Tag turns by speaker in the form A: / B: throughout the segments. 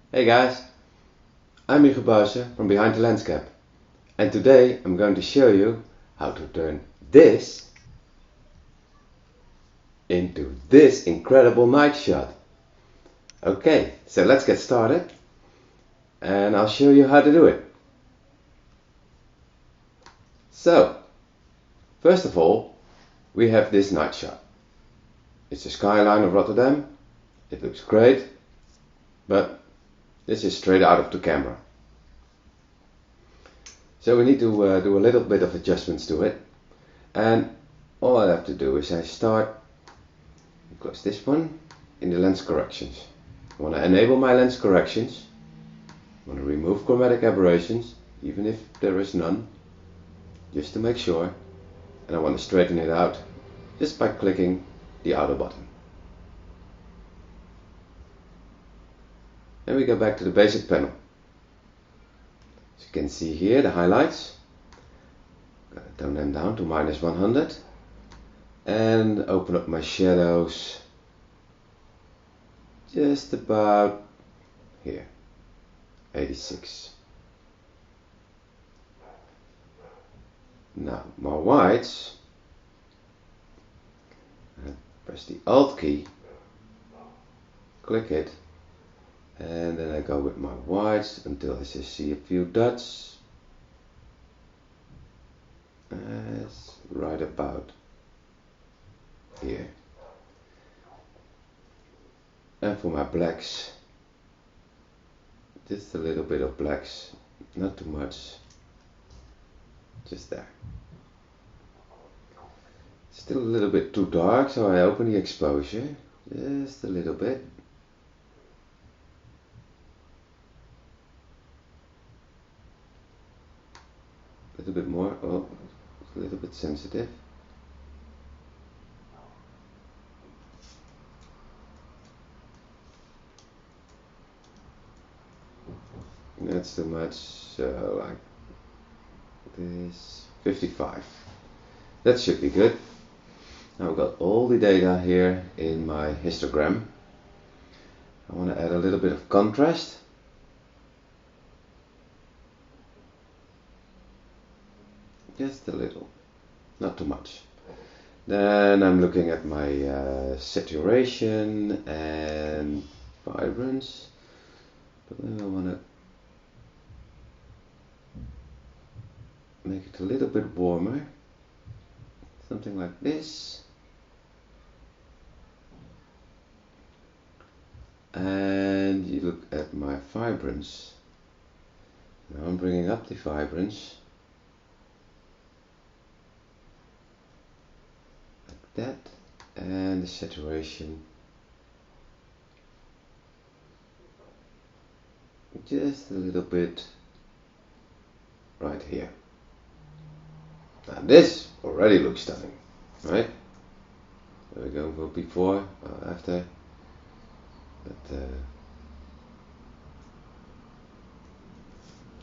A: Hey guys, I'm Michiel Buijsen from Behind the Landscape, and today I'm going to show you how to turn this into this incredible night shot. Okay, so let's get started and I'll show you how to do it. So, first of all, we have this night shot. It's the skyline of Rotterdam. It looks great, but this is straight out of the camera. So we need to do a little bit of adjustments to it, and all I have to do is I start, close this one, in the lens corrections. I want to enable my lens corrections. I want to remove chromatic aberrations, even if there is none, just to make sure. And I want to straighten it out just by clicking the outer button. Then we go back to the basic panel. As you can see here, the highlights. I'm going to tone them down to -100 and open up my shadows just about here, 86. Now my whites, press the Alt key, click it, and then I go with my whites until I just see a few dots. That's right about here. And for my blacks, just a little bit of blacks, not too much, just there. Still a little bit too dark, so I open the exposure just a little bit. A little bit more. Oh, it's a little bit sensitive. That's too much, so like this, 55. That should be good. Now I've got all the data here in my histogram. I want to add a little bit of contrast. Just a little, not too much. Then I'm looking at my saturation and vibrance. But then I want to make it a little bit warmer. Something like this. And you look at my vibrance. Now I'm bringing up the vibrance. Like that. And the saturation. Just a little bit right here. Now this already looks stunning, right? There we go for before or after. But,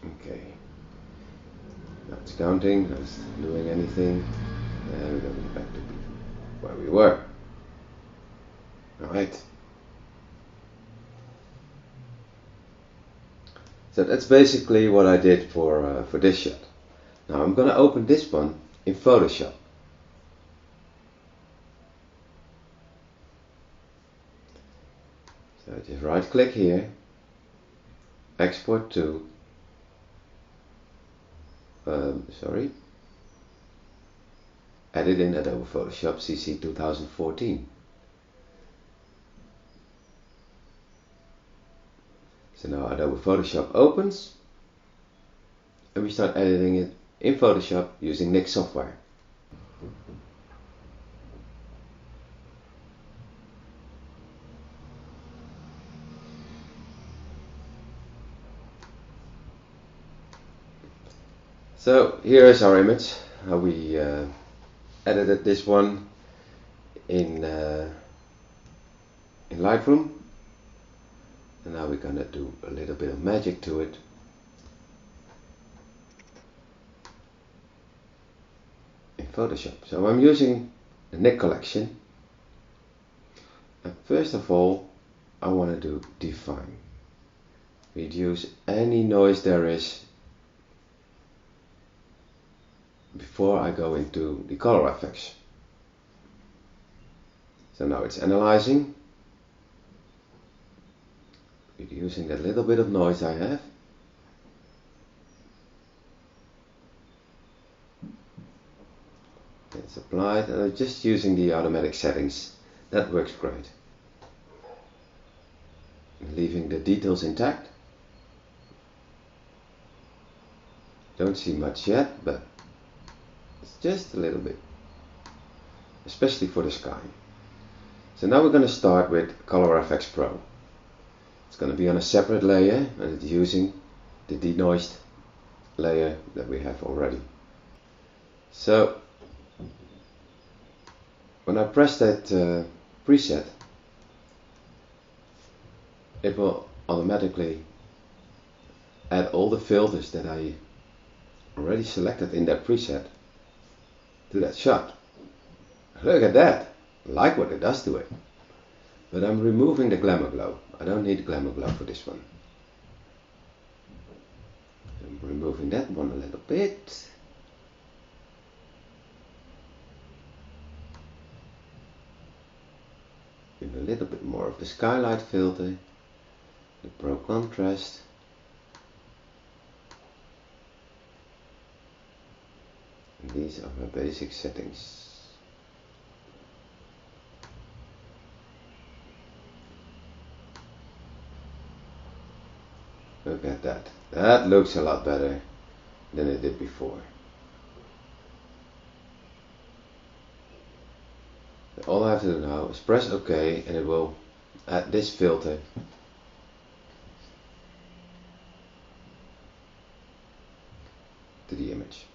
A: okay. Now it's counting, not doing anything. And we're going back to where we were. Alright. So that's basically what I did for this shot. Now I'm going to open this one in Photoshop. So just right click here, export to, edit in Adobe Photoshop CC 2014. So now Adobe Photoshop opens and we start editing it in Photoshop using Nik software. So here is our image, how we edited this one in Lightroom, and now we're gonna do a little bit of magic to it. In Photoshop. So I'm using the Nik collection, and first of all I want to do define. reduce any noise there is before I go into the color effects. So now it's analyzing, reducing that little bit of noise I have. It's applied, and I'm just using the automatic settings. That works great. Leaving the details intact. Don't see much yet, but it's just a little bit, especially for the sky. So now we're going to start with Color FX Pro. It's going to be on a separate layer, and it's using the denoised layer that we have already. So when I press that preset, it will automatically add all the filters that I already selected in that preset to that shot. Look at that! I like what it does to it. But I'm removing the glamour glow. I don't need glamour glow for this one. I'm removing that one a little bit. A little bit more of the skylight filter, the pro contrast, and these are my basic settings. Look at that. That looks a lot better than it did before. All I have to do now is press OK, and it will add this filter to the image.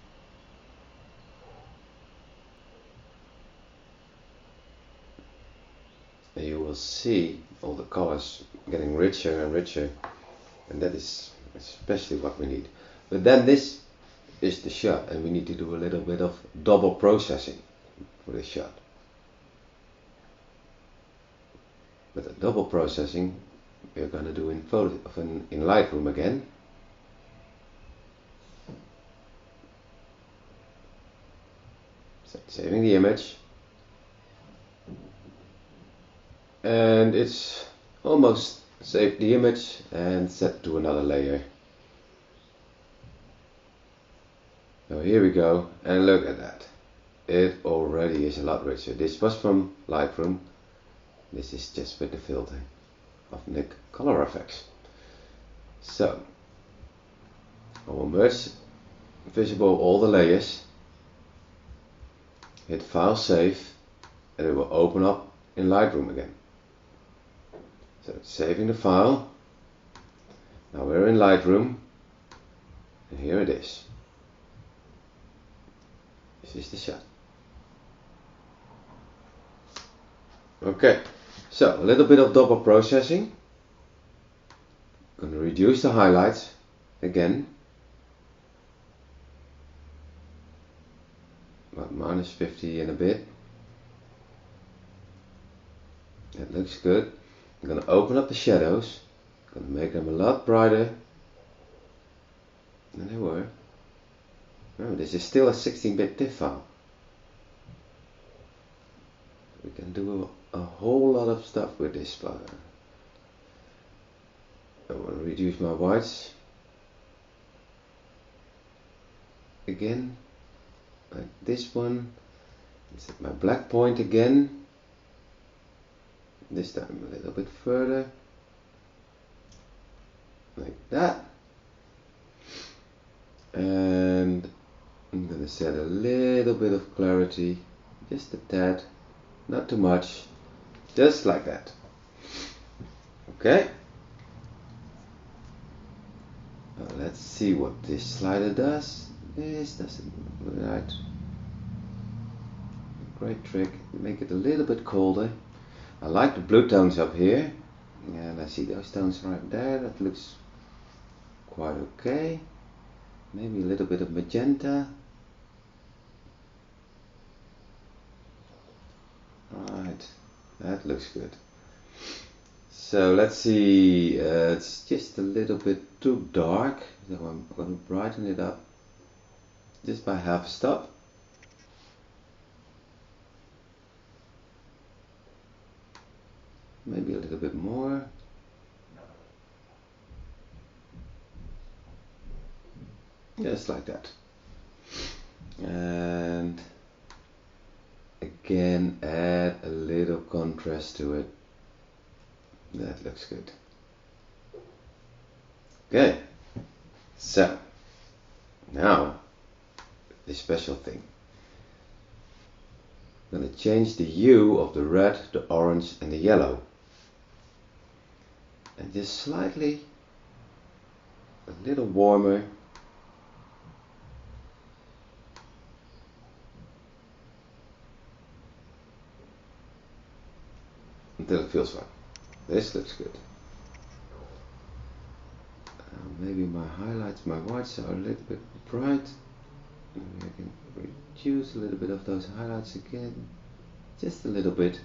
A: And you will see all the colors getting richer and richer, and that is especially what we need. But then this is the shot, and we need to do a little bit of double processing for this shot. But the double processing we're going to do in Lightroom again. So saving the image, and it's almost saved the image and set to another layer. So here we go, and look at that. It already is a lot richer. This was from Lightroom. This is just with the filter of Nick Color Effects. So I will merge visible all the layers, hit File Save, and it will open up in Lightroom again. So it's saving the file. Now we're in Lightroom, and here it is. This is the shot. Okay. So a little bit of double processing. Going to reduce the highlights again. About minus 50 and a bit. That looks good. I'm going to open up the shadows. Going to make them a lot brighter than they were. Oh, this is still a 16-bit TIFF file. We can do a whole lot of stuff with this file. I want to reduce my whites again, like this one. Set my black point again. This time a little bit further, like that. And I'm going to set a little bit of clarity, just a tad. Not too much, just like that. Okay. Now let's see what this slider does. This doesn't right. Great trick. Make it a little bit colder. I like the blue tones up here, and I see those tones right there. That looks quite okay. Maybe a little bit of magenta. Right, that looks good. So let's see, it's just a little bit too dark, so I'm going to brighten it up just by half a stop. Maybe a little bit more. Just like that. And again, add a little contrast to it. That looks good. Okay, so now the special thing. I'm going to change the hue of the red, the orange and the yellow. And just slightly a little warmer. Until it feels right. This looks good. Maybe my highlights, my whites are a little bit bright. Maybe I can reduce a little bit of those highlights again. Just a little bit.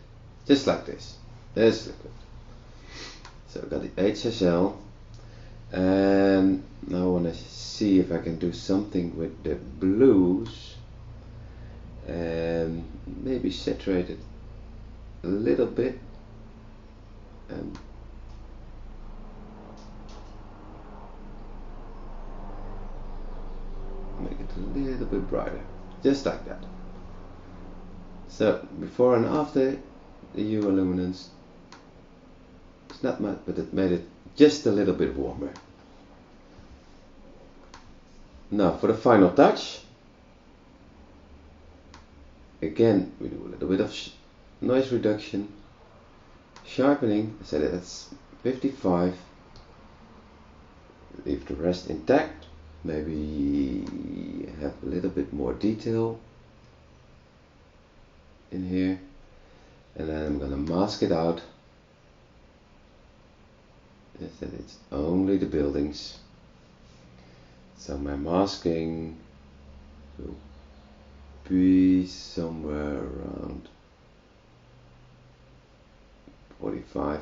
A: Just like this. This looks good. So I've got the HSL. And now I want to see if I can do something with the blues. And maybe saturate it a little bit. And make it a little bit brighter, just like that. So before and after, the hue luminance, it's not much, but it made it just a little bit warmer. Now for the final touch, again we do a little bit of noise reduction, sharpening, I said it's 55, leave the rest intact, maybe have a little bit more detail in here, and then I'm gonna mask it out. I said it's only the buildings, so my masking will be somewhere around 45.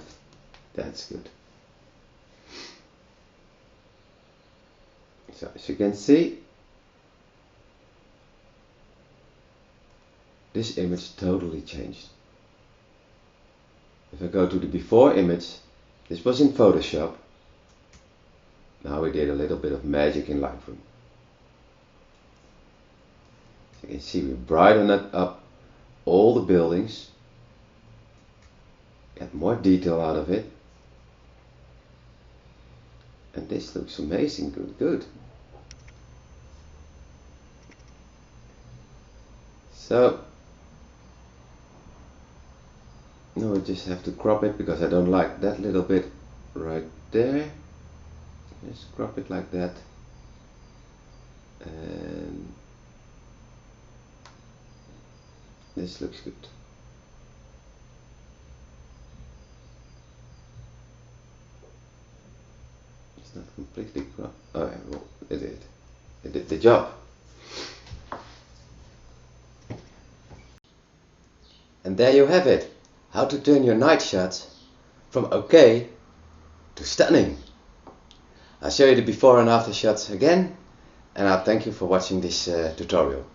A: That's good. So as you can see, this image totally changed. If I go to the before image, this was in Photoshop. Now we did a little bit of magic in Lightroom. So you can see we brighten up all the buildings, get more detail out of it, and this looks amazing, good. So now I just have to crop it because I don't like that little bit right there. Just crop it like that, and this looks good. It's not completely cropped. Oh yeah, well, it did the job. And there you have it, how to turn your night shots from okay to stunning. I'll show you the before and after shots again, and I'll thank you for watching this tutorial.